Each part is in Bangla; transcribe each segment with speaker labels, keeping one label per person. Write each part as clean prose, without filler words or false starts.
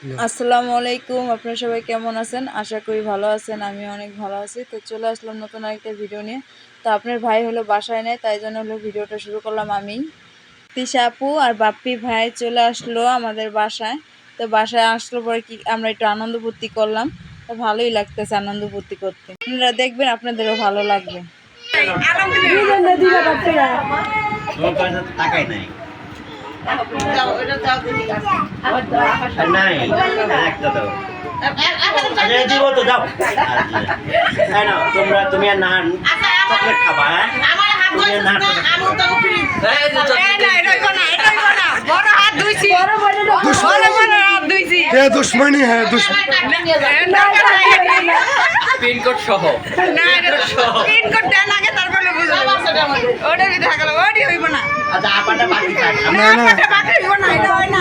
Speaker 1: আসসালামু আলাইকুম, আপনারা সবাই কেমন আছেন? আশা করি ভালো আছেন। আমি অনেক ভালো আছি। তো চলে আসলাম নতুন আরেকটা ভিডিও নিয়ে। তো আপনার ভাই হলো বাসায় নেই, তাই জন্য হলো ভিডিওটা শুরু করলাম আমি। তিশা আপু আর বাপ্পি ভাই চলে আসলো আমাদের বাসায়। তো বাসায় আসলো পরে কি আমরা একটু আনন্দ ফুর্তি করলাম। তো ভালোই লাগতেছে আনন্দ ফুর্তি করতে। আপনারা দেখবেন, আপনাদেরও ভালো লাগবে।
Speaker 2: তুমি আর নান চকলেট খাবা,
Speaker 3: দুশ্মনী হ্যাঁ
Speaker 4: পিনকোড সহ
Speaker 1: পিনকোড দেন আগে, তারপরে বুঝবো। ওটা দিতে থাকলো, ওটি হইব না।
Speaker 2: আচ্ছা আপাটা বাকি থাক।
Speaker 3: না না
Speaker 1: বাকি হইব না, এটা হয় না,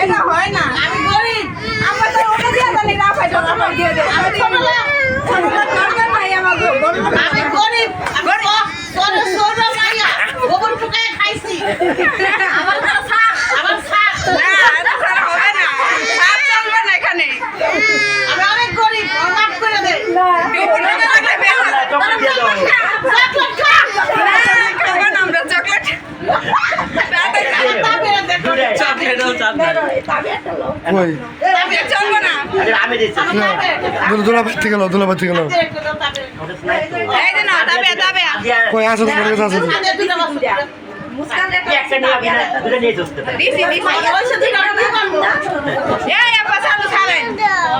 Speaker 1: এটা হয় না। আমি গরিব, আমরা তো ওটা দিয়ে জানি না, পাইতো না, আমরা দিয়ে দেব। আমি ছোট লোক, দরকার নাই আমাকে। আমি গরিব, আমি ছোট মাইয়া, গোবর ফুকায় খাইছি। আমার সাপ, না, এটা ছাড়া হবে না, সাপ চলবে না এখানে। আমি অনেক গরিব, মাফ করে দে।
Speaker 2: চকলেট দিয়ে দাও।
Speaker 3: কই
Speaker 2: আমি দিচ্ছি।
Speaker 3: দোলা বাচ্চা গেল কই আসো তোমার কাছে আসো
Speaker 2: একটা নিয়ে গেলে দুটো নিয়ে চলতে পারে।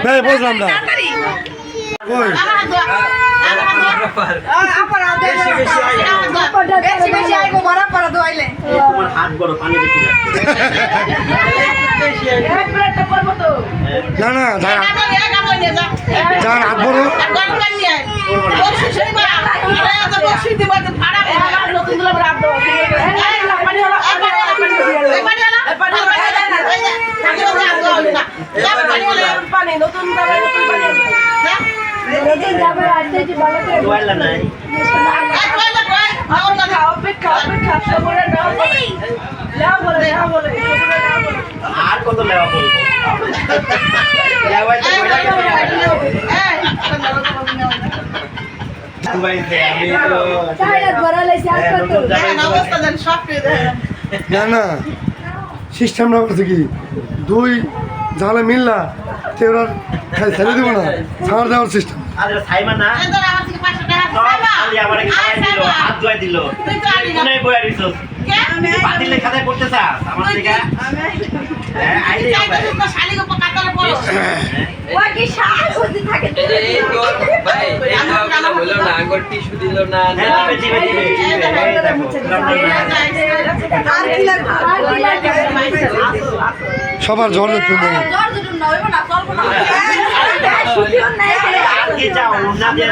Speaker 3: ভাই বুঝলাম না কই
Speaker 2: তোমার হাত বড়, পানি বেশি লাগছে।
Speaker 3: না না যান হাত বড়
Speaker 2: দোয়াইলা নাই। আর কত লেওয়া বলবো? লেওয়াই তো বইলা কেন? দুবাইতে আমি তো
Speaker 3: না না সিস্টেমটা করছে কি দুই ঝালে মিললা তেরা ছেড়ে দিব না ছাড় দেওয়ার সিস্টেম
Speaker 2: আরে সাইমা না খালি আমারে খাওয়াই দিল, হাত ধুয়াই দিল। কোনে বইয়া দিছস? বাতিলে খাতায় পড়তে চাস আমার থেকে? হ্যাঁ আইলে আমরা।
Speaker 3: সবার জ্বর দেখতে
Speaker 2: কি চাও না দিয়ে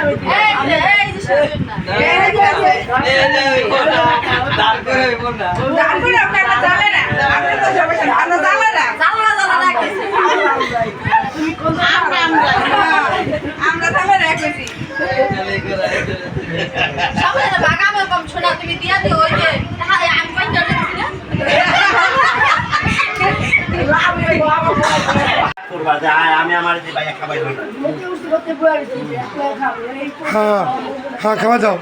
Speaker 1: তুমি দিয়া দিও ওই যে আমি পাইতে
Speaker 2: করবা যে আমি আমার যে ভাইয়া খাবাই না।
Speaker 3: হ্যাঁ হ্যাঁ খাওয়া যাও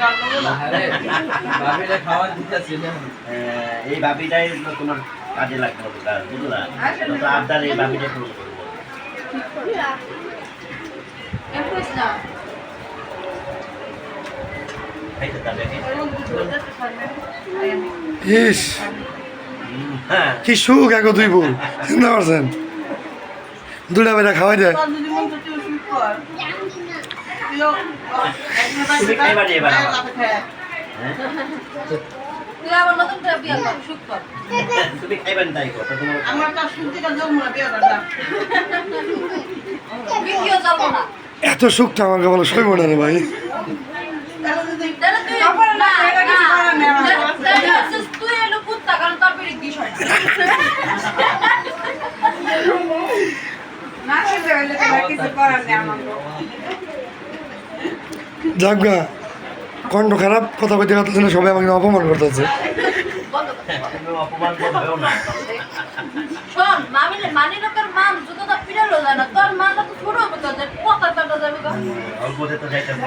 Speaker 2: এই ভাবিটাই তোমার কাজে লাগবে বুঝলা? তো আপনার এই ভাবিটাই পূরণ করবো। খাইতে যাবে কি?
Speaker 3: ইস
Speaker 2: হ্যাঁ
Speaker 3: কি সুখ এক দুই বোন চিন্তা পারছেন দুটা বেটা খাওয়াই দেয়
Speaker 2: তুমি খাইবা নি এবার আমার? তুমি খাইবেন তাই কথা তোমার
Speaker 3: এত সুখটা আমাকে বলো সই মনে রে ভাই যাগা কণ্ঠ খারাপ কথা কইতে পারতেছে না সবাই আমাকে অপমান করতেছে
Speaker 2: অপমান করবেও না।
Speaker 1: শোন মানি লোকের মান জুতোটা পিড়ালো যায় না
Speaker 2: পথে তো যাইতে হবে।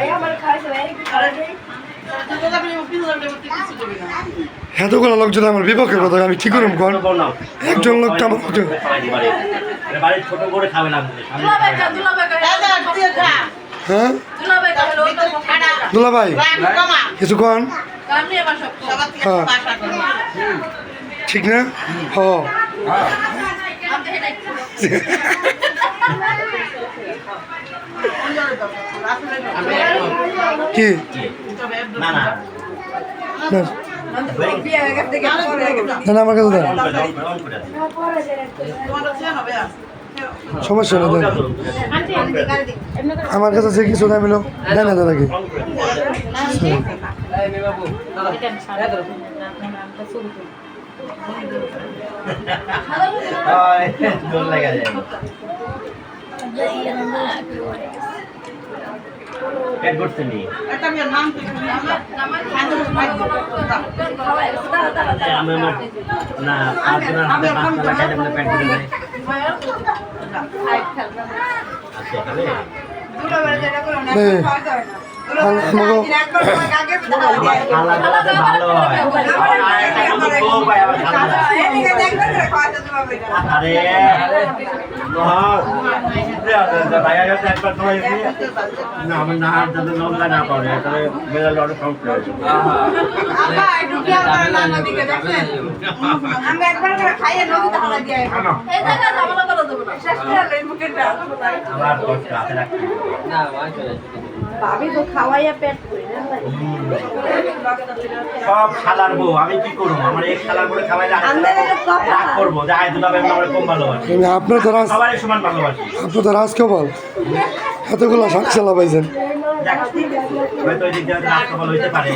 Speaker 3: এতগুলো লোক যদি আমার বিপক্ষে কথা আমি কি করুম কোন
Speaker 2: বল নাও।
Speaker 3: একজন লোকটা আমার পক্ষে
Speaker 2: বাড়ির ছোট করে খাবে না বলে, সামনে খাবে না।
Speaker 3: হ্যাঁ দুলা ভাই কিছু কন হ্যাঁ ঠিক না হ কি
Speaker 2: না না
Speaker 3: না না আমার কাছে দেন সমস্যা না দেন আমার কাছে যে কিছু দাম এলো দেন না দাদাকে
Speaker 2: জোর লাগা যায় পেট করতে নি আমি না 5 দিনের হাতে 5 টাকা খাইলে বলে পেট ভরে যায় আচ্ছা খাবে ভালো হয় আরে না আমার না হাত যাতে লঙ্কা না পড়ে তাহলে বেড়ালে অনেক কম করে আবার কষ্ট হাতে রাখতে
Speaker 1: ভাবি তো খাওয়াইয়া পেট
Speaker 2: সব খালার বউ আমি কি করবো আমার এক খালার বলে খাওয়াইলে রাগ করবো যে আয় দুলাবে আমার কম ভালোবাসি
Speaker 3: আপনার তো রাজ
Speaker 2: সবাই সমান ভালোবাসি
Speaker 3: আপনার তো রাজ কেবল এতগুলো শাক চালা পাইছেন
Speaker 2: হয়তো ওই দিক দিয়ে রাগ সফল হইতে পারে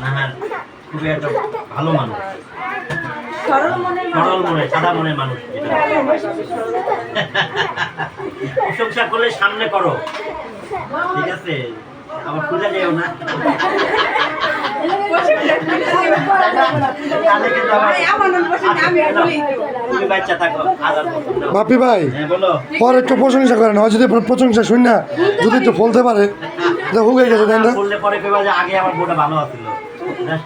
Speaker 2: নাহার খুবই একটা ভালো মানুষ সরল মনে সাদা মনের মানুষ প্রশংসা করলে সামনে করো ঠিক আছে আবার পূজা যেও না
Speaker 3: বাপি ভাই
Speaker 2: বলো
Speaker 3: পরে একটু প্রশংসা করেন হয় যদি প্রশংসা শুন না যদি একটু ফলতে পারে হুকে গেছে দেন না
Speaker 2: বললে পরে কেবা যে আগে আমার বউটা ভালো আছিল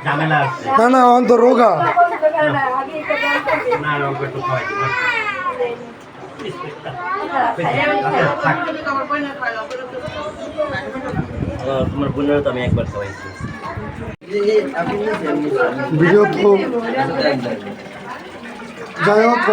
Speaker 2: ঝামেলা আসছে
Speaker 3: না না অন্ত রোগা
Speaker 2: না রোগ একটু খাওয়াই দিব তোমার বোনের তো আমি একবার খাওয়াইছি
Speaker 3: ভিডিও তো যাই হোক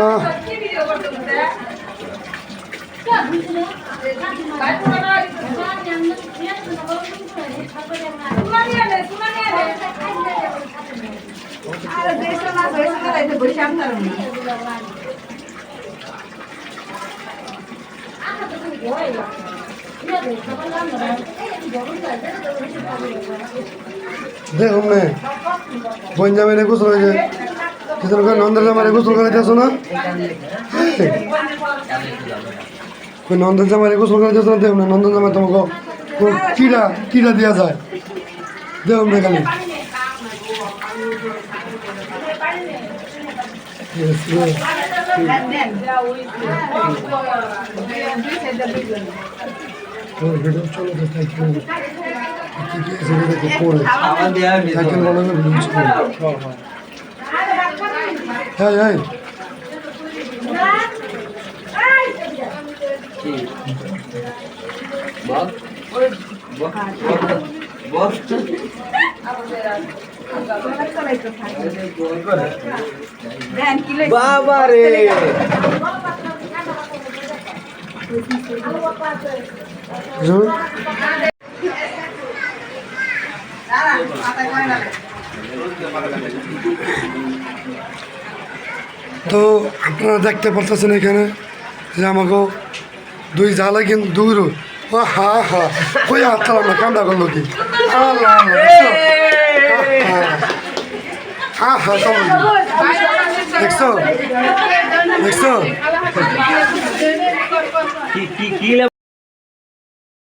Speaker 3: দেখুন নে বোন যাবে রে গোসল হয়েছে নন্দের জামারে গোসল করে দিয়েছো না ওই নন্দন জামারে গোসল করে দিয়েছো না দেখুন না নন্দন জামায় তোমাকে কিরা কিরা দেওয়া যায় দেখুন না খালি চলো সাইকেল বলে হ্যাঁ হ্যাঁ
Speaker 5: বাবা রে
Speaker 3: তো আপনারা দেখতে পারতেছেন এখানে যে আমাকে দুই জ্বালা কিন্তু দূর ও হা হা কই আসলাম না কামটা করলো কি আল্লাহ হা হা দেখছো দেখছো
Speaker 2: কি